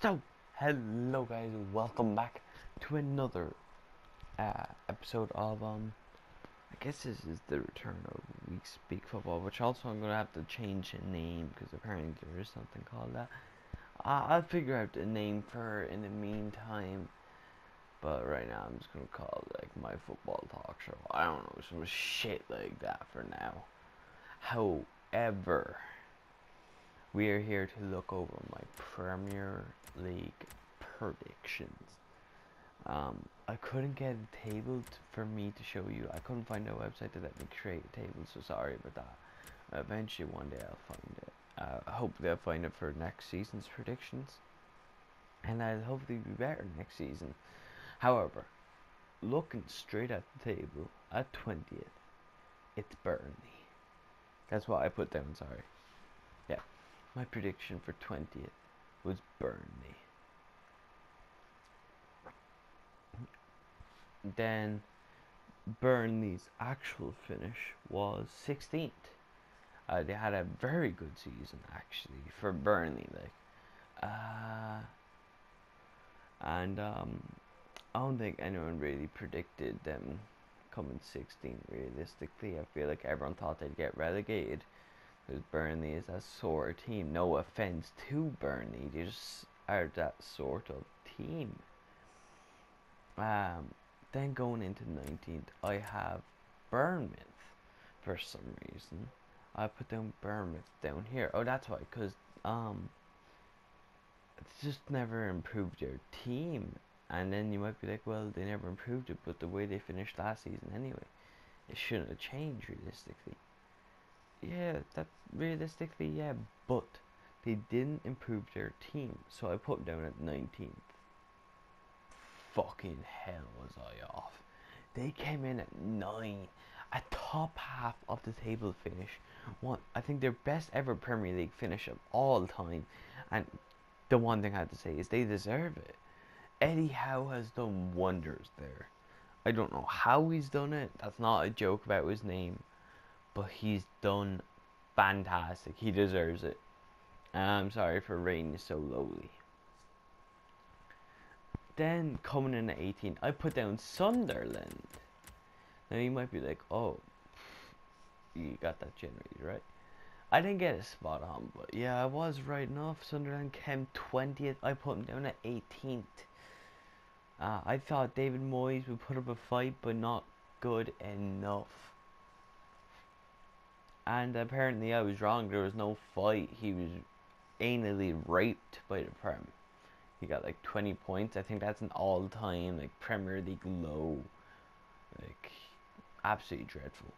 So, hello guys, welcome back to another episode of I guess this is the return of We Speak Football, which also I'm gonna have to change the name because apparently there is something called that. I'll figure out the name for in the meantime, but right now I'm just gonna call it like My Football Talk Show. I don't know, some shit like that for now. However, we are here to look over my Premier League predictions. I couldn't get a table for me to show you. I couldn't find a website to let me create a table, so sorry about that. Eventually, one day I'll find it. Hopefully, I'll find it for next season's predictions, and I'll hopefully be better next season. However, looking straight at the table at 20th, it's Burnley. That's what I put down. Sorry. Yeah, my prediction for 20th was Burnley. Then Burnley's actual finish was 16th. They had a very good season actually for Burnley, and I don't think anyone really predicted them coming 16th. Realistically, I feel like everyone thought they'd get relegated because Burnley is a sort of team. No offense to Burnley, they just are that sort of team. Then going into 19th, I have Bournemouth for some reason. I put down Bournemouth down here. Oh, that's why, because it's just never improved their team. And then you might be like, well, they never improved it, but the way they finished last season anyway, it shouldn't have changed realistically. Yeah, that realistically, yeah, but they didn't improve their team, so I put them down at 19th. Fucking hell was I off. They came in at 9, a top half of the table finish. I think their best ever Premier League finish of all time. And the one thing I have to say is they deserve it. Eddie Howe has done wonders there. I don't know how he's done it. That's not a joke about his name. But he's done fantastic. He deserves it. And I'm sorry for rating you so lowly. Then coming in at 18, I put down Sunderland. Now you might be like, oh, you got that generated, right? I didn't get it spot on, but yeah, I was right enough. Sunderland came 20th. I put them down at 18th. I thought David Moyes would put up a fight, but not good enough. And apparently I was wrong. There was no fight. He was anally raped by the Prem. He got like 20 points. I think that's an all-time like Premier League low. Like absolutely dreadful.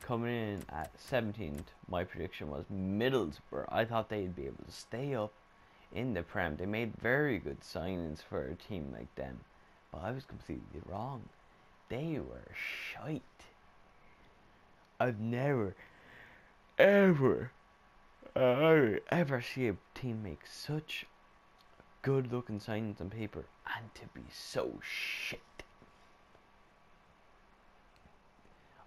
Coming in at 17th, my prediction was Middlesbrough. I thought they'd be able to stay up in the Prem. They made very good signings for a team like them, but I was completely wrong. They were shite. I've never, ever see a team make such good looking signings on paper and to be so shit.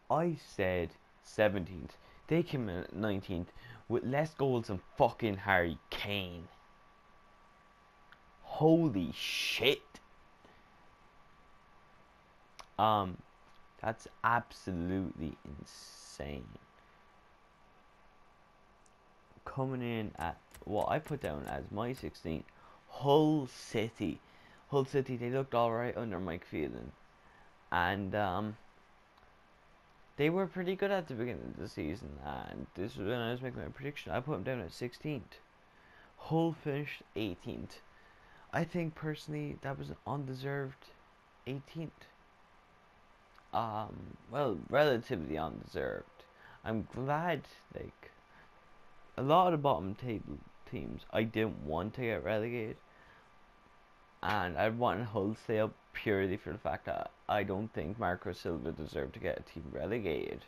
I said 17th. They came in at 19th with less goals than fucking Harry Kane. Holy shit. That's absolutely insane. Coming in at what I put down as my 16th, Hull City. Hull City, they looked alright under Mike Phelan. And they were pretty good at the beginning of the season. And this was when I was making my prediction. I put them down at 16th. Hull finished 18th. I think personally that was an undeserved 18th. Well, relatively undeserved. I'm glad, like, a lot of the bottom table teams I didn't want to get relegated, and I wanted Hull to stay up purely for the fact that I don't think Marco Silva deserved to get a team relegated.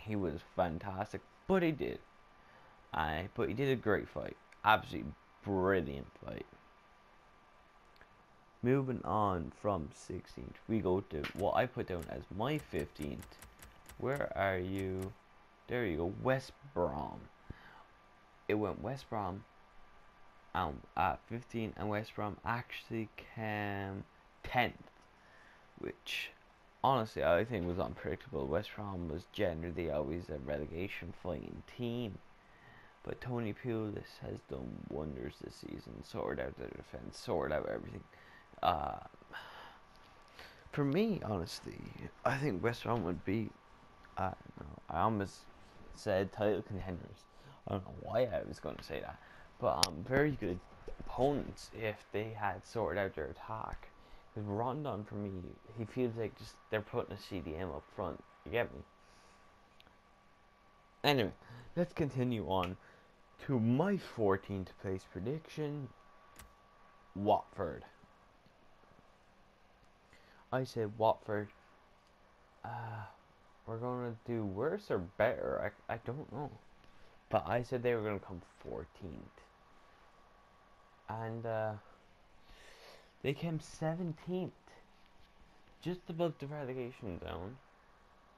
He was fantastic, but he did. But he did a great fight, absolutely brilliant fight. Moving on from 16th, we go to what I put down as my 15th. Where are you? There you go, West Brom. it went West Brom at 15, and West Brom actually came 10th, which honestly I think was unpredictable. West Brom was generally always a relegation fighting team, but Tony Pulis has done wonders this season. Sorted out their defense, sorted out everything. Uh, for me, honestly, I think West Brom would be. No, I almost said title contenders. I don't know why I was going to say that, but very good opponents if they had sorted out their attack. Because Rondon, for me, he feels like just they're putting a CDM up front. You get me? Anyway, let's continue on to my 14th place prediction. Watford. I said Watford. We're going to do worse or better. I don't know. But I said they were going to come 14th. And they came 17th. Just above the relegation zone.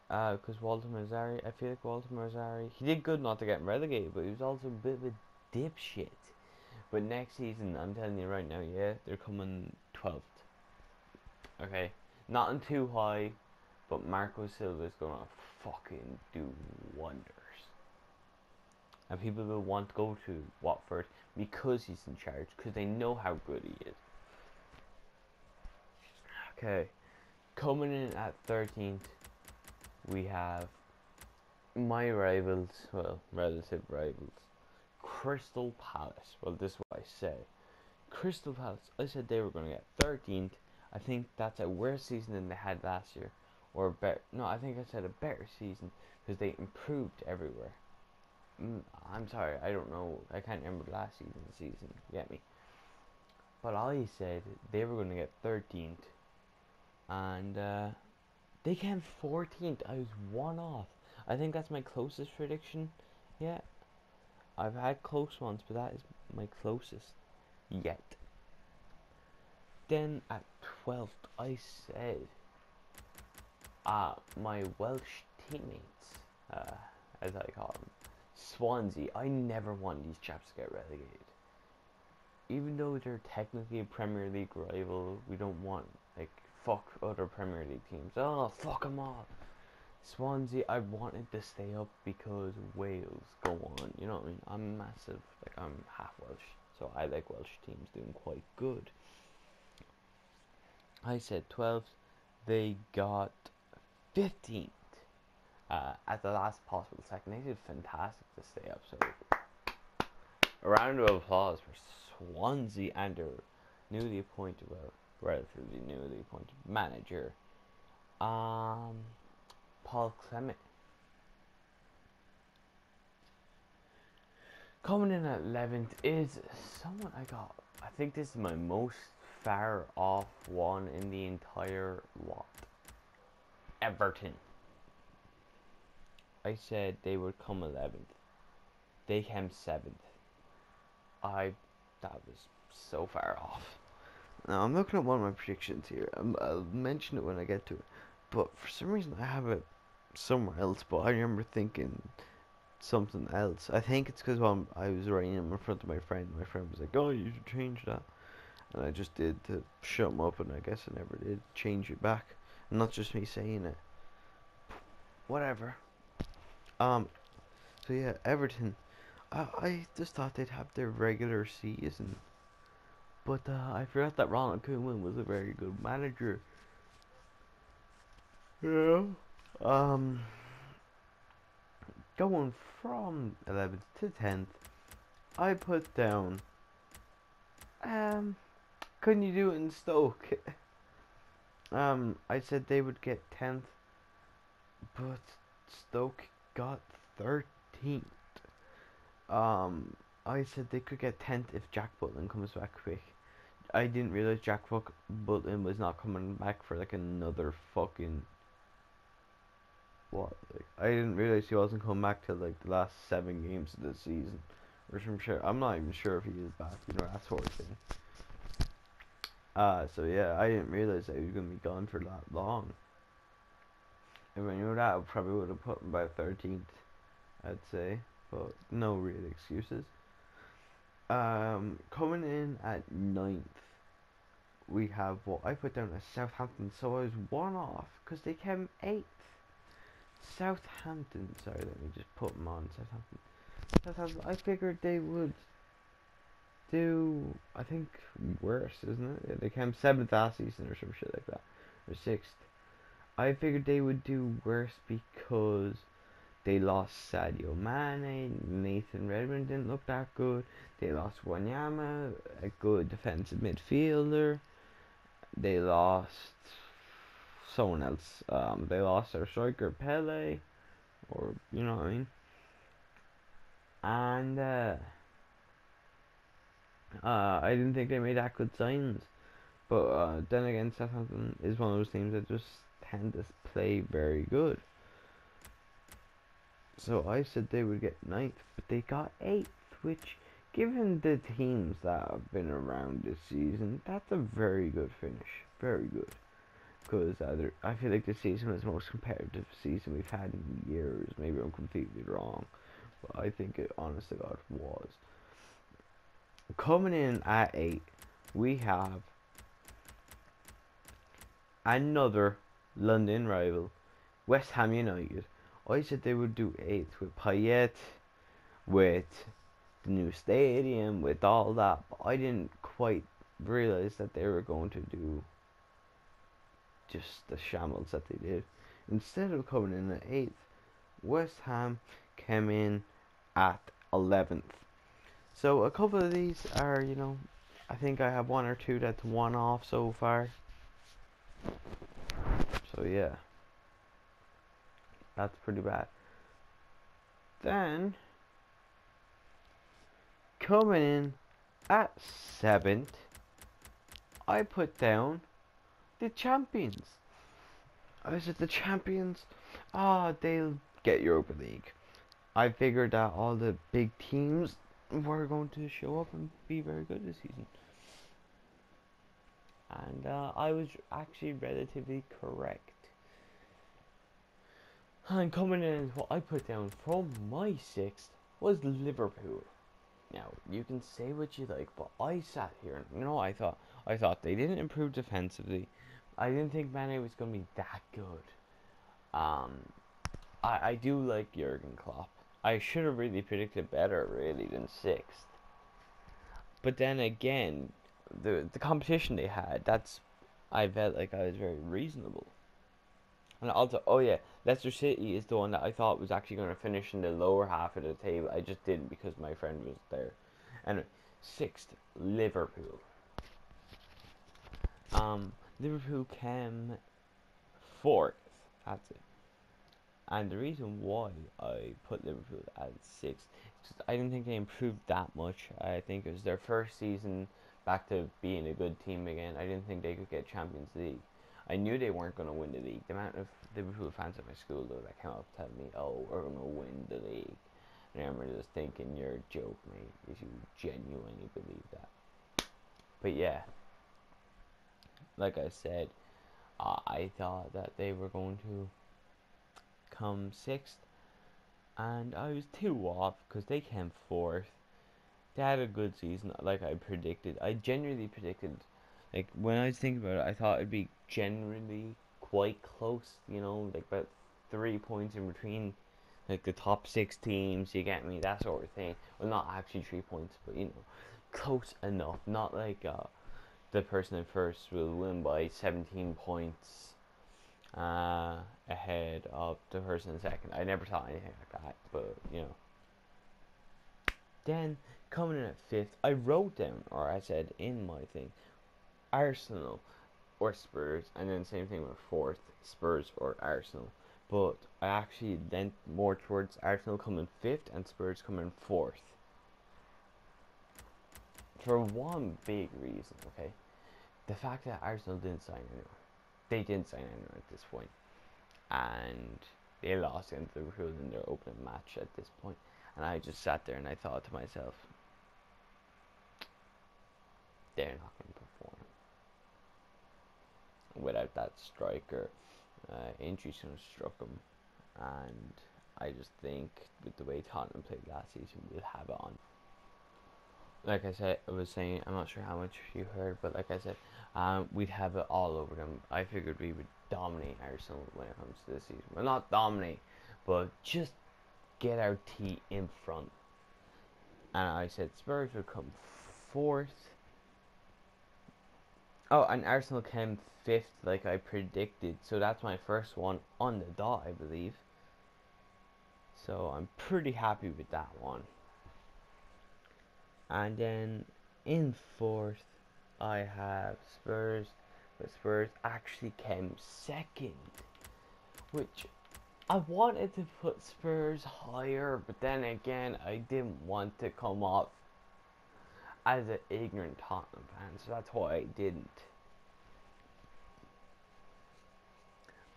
Because Walter Mazzari, I feel like Walter Mazzari, he did good not to get relegated, but he was also a bit of a dipshit. But next season, I'm telling you right now, yeah, they're coming 12th. Okay? Not in too high, but Marco Silva is going to fucking do wonders. And people will want to go to Watford because he's in charge, because they know how good he is. Okay, coming in at 13th, we have my rivals, well, relative rivals, Crystal Palace. Well, this is what I say. Crystal Palace, I said they were going to get 13th. I think that's a worse season than they had last year. Or better. No, I think I said a better season because they improved everywhere. I'm sorry, I don't know. I can't remember last season's season. You get me? But I said they were going to get 13th. And they came 14th. I was one off. I think that's my closest prediction. Yeah. I've had close ones, but that is my closest yet. Then at 12th, I said my Welsh teammates, as I call them, Swansea. I never want these chaps to get relegated. Even though they're technically a Premier League rival, we don't want, like, fuck other Premier League teams. Oh, fuck them all. Swansea, I wanted to stay up because Wales go on. You know what I mean? I'm massive, like, I'm half Welsh, so I like Welsh teams doing quite good. I said 12th, they got 15th at the last possible second. They did fantastic to stay up, so a round of applause for Swansea and their newly appointed, well, relatively newly appointed manager, Paul Clement. Coming in at 11th is someone I got. I think this is my most far off one in the entire lot. Everton. I said they would come 11th. They came 7th. That was so far off. Now I'm looking at one of my predictions here. I'll mention it when I get to it. But for some reason I have it somewhere else. But I remember thinking something else. I think it's because when I was writing in front of my friend was like, "Oh, you should change that," and I just did to shut him up, and I guess I never did change it back. And not just me saying it. Whatever. So yeah, Everton. I just thought they'd have their regular season, but I forgot that Ronald Koeman was a very good manager. Yeah. Going from 11th to 10th, I put down. Couldn't you do it in Stoke? I said they would get 10th, but Stoke got 13th. I said they could get 10th if Jack Butland comes back quick. I didn't realize Jack Butland was not coming back for like another fucking what? Like, I didn't realize he wasn't coming back till like the last 7 games of the season. Or some shit. I'm not even sure if he is back. You know, that sort of thing. So yeah, I didn't realize that he was gonna be gone for that long. If I knew that, I probably would have put him by 13th, I'd say. But no real excuses. Coming in at ninth, we have what I put down as Southampton. So I was one off because they came eighth. Southampton. Sorry, let me just put them on. Southampton. I figured they would do, I think, worse, isn't it? Yeah, they came seventh last season or some shit like that, or sixth. I figured they would do worse because they lost Sadio Mane, Nathan Redmond didn't look that good. They lost Wanyama, a good defensive midfielder. They lost someone else. They lost their striker Pele, or you know what I mean. And I didn't think they made that good signs. But then again, Southampton is one of those teams that just tend to play very good. So I said they would get ninth, but they got eighth, which, given the teams that have been around this season, that's a very good finish. Very good. Because I feel like this season was the most competitive season we've had in years. Maybe I'm completely wrong, but I think it, honest to God, was. Coming in at 8, we have another London rival, West Ham United. I said they would do 8th with Payet, with the new stadium, with all that, but I didn't quite realize that they were going to do just the shambles that they did. Instead of coming in at 8th, West Ham came in at 11th. So a couple of these are, you know, I think I have one or two that's one off so far. So yeah, that's pretty bad. Then coming in at 7th, I put down the champions. I said the champions, they'll get Europa League. I figured that all the big teams were going to show up and be very good this season. And I was actually relatively correct. And coming in, what I put down from my 6th was Liverpool. Now, you can say what you like, but I sat here and, you know, I thought they didn't improve defensively. I didn't think Mane was going to be that good. I do like Jurgen Klopp. I should have really predicted better, really, than 6th. But then again, the competition they had, I felt like I was very reasonable. And also, oh yeah, Leicester City is the one that I thought was actually going to finish in the lower half of the table. I just didn't because my friend was there. And 6th, Liverpool. Liverpool came 4th. That's it. And the reason why I put Liverpool at 6th is because I didn't think they improved that much. I think it was their first season back to being a good team again. I didn't think they could get Champions League. I knew they weren't going to win the league. The amount of Liverpool fans at my school, though, that came up telling me, oh, we're going to win the league. And I remember just thinking, you're a joke, mate, if you genuinely believe that. But yeah, like I said, I thought that they were going to come 6th. And I was 2 off because they came 4th. They had a good season, like I predicted. I genuinely predicted, like, when I was thinking about it, I thought it'd be generally quite close, you know, like about 3 points in between, like, the top 6 teams, you get me, that sort of thing. Well, not actually 3 points, but, you know, close enough. Not like the person in first will win by 17 points ahead of the person in second. I never thought anything like that, but, you know. Then, coming in at 5th, I wrote down, or I said in my thing, Arsenal or Spurs, and then same thing with 4th, Spurs or Arsenal. But I actually leant more towards Arsenal coming 5th and Spurs coming 4th. For one big reason, okay? The fact that Arsenal didn't sign anyone. They didn't sign anyone at this point. And they lost against Liverpool in their opening match at this point. And I just sat there and I thought to myself, they're not going to perform without that striker. Injuries going to struck them, and I just think with the way Tottenham played last season, we'll have it on. like I said, I was saying, I'm not sure how much you heard, but like I said, we'd have it all over them. I figured we would dominate Arsenal when it comes to this season. Well, not dominate, but just get our tea in front. And I said Spurs would come fourth. Oh, and Arsenal came fifth, like I predicted. So that's my first one on the dot, I believe. So I'm pretty happy with that one. And then in fourth, I have Spurs. But Spurs actually came second, which I wanted to put Spurs higher, but then again, I didn't want to come off as an ignorant Tottenham fan, so that's why I didn't.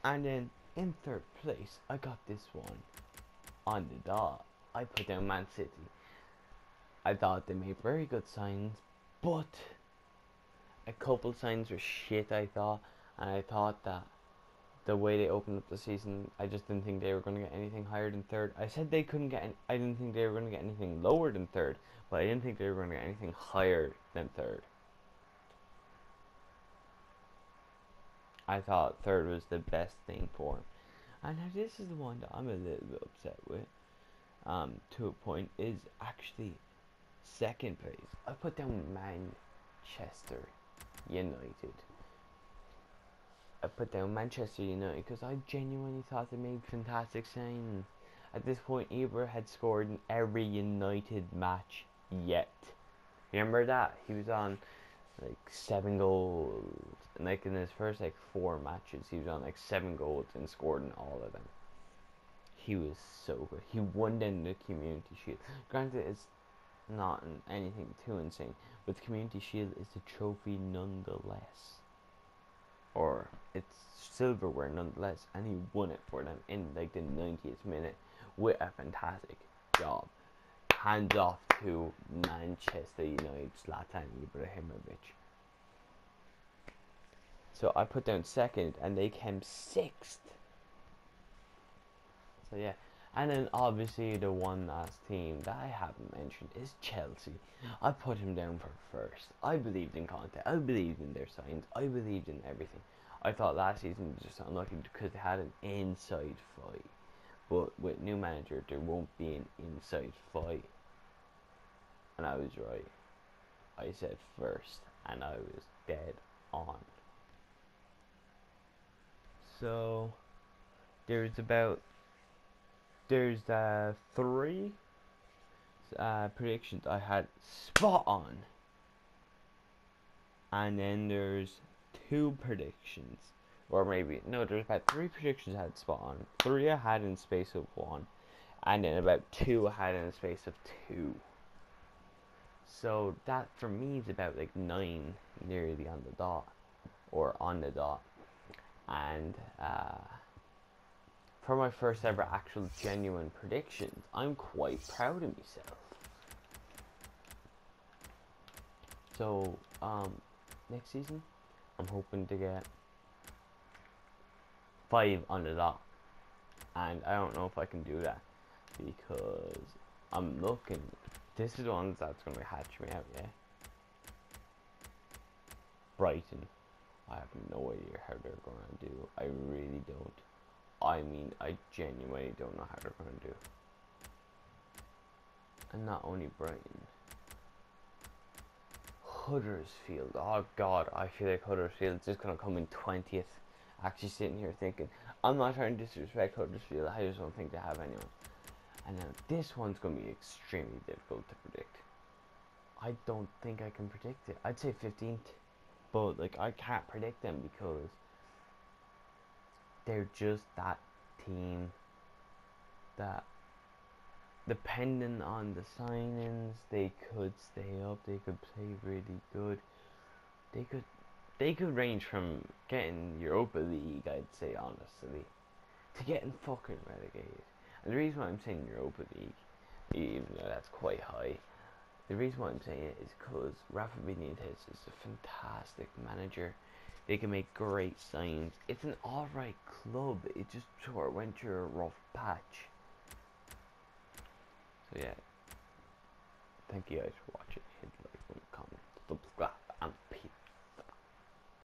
And then in third place, I got this one on the dot. I put down Man City. I thought they made very good signs, but a couple signs were shit, I thought, and I thought that the way they opened up the season, I just didn't think they were going to get anything higher than third. I said they couldn't get I didn't think they were going to get anything lower than third, but I didn't think they were going to get anything higher than third. I thought third was the best thing for him. And now this is the one that I'm a little bit upset with. To a point, is actually second place. I put down Manchester United. I put down Manchester United because I genuinely thought they made fantastic signings. At this point, Ibra had scored in every United match yet. Remember that? He was on like 7 goals. And like in his first like 4 matches, he was on like 7 goals and scored in all of them. He was so good. He won then the Community Shield. Granted, it's not anything too insane, but the Community Shield is the trophy nonetheless. Or it's silverware nonetheless, and he won it for them in like the 90th minute with a fantastic job. Hands off to Manchester United, Zlatan Ibrahimovic. So I put down second, and they came sixth. So yeah, and then obviously the one last team that I haven't mentioned is Chelsea. I put him down for first. I believed in Conte. I believed in their signs. I believed in everything. I thought last season was just unlucky because they had an inside fight. But with new manager, there won't be an inside fight. And I was right. I said first, and I was dead on. So there's 3 predictions I had spot on, and then there's 2 predictions, or maybe no, there's about 3 predictions I had spot on. 3 I had in space of 1, and then about 2 I had in a space of 2. So that for me is about like 9 nearly on the dot, or on the dot, and for my first ever actual genuine predictions, I'm quite proud of myself. So, next season, I'm hoping to get 5 on the dot. And I don't know if I can do that, because I'm looking, this is the one that's going to hatch me out, yeah? Brighton. I have no idea how they're going to do. I really don't. I mean, I genuinely don't know how they're going to do. And not only Brighton. Huddersfield. Oh god, I feel like Huddersfield's just going to come in 20th. Actually sitting here thinking, I'm not trying to disrespect Huddersfield, I just don't think they have anyone. And now this one's going to be extremely difficult to predict. I don't think I can predict it. I'd say 15th. But like, I can't predict them because they're just that team that, depending on the signings, they could stay up, they could play really good, they could range from getting Europa League, I'd say honestly, to getting fucking relegated. And the reason why I'm saying Europa League, even though that's quite high, the reason why I'm saying it is because Rafa Benitez is a fantastic manager. They can make great signs. It's an alright club. It just sort of went through a rough patch. So yeah. Thank you guys for watching.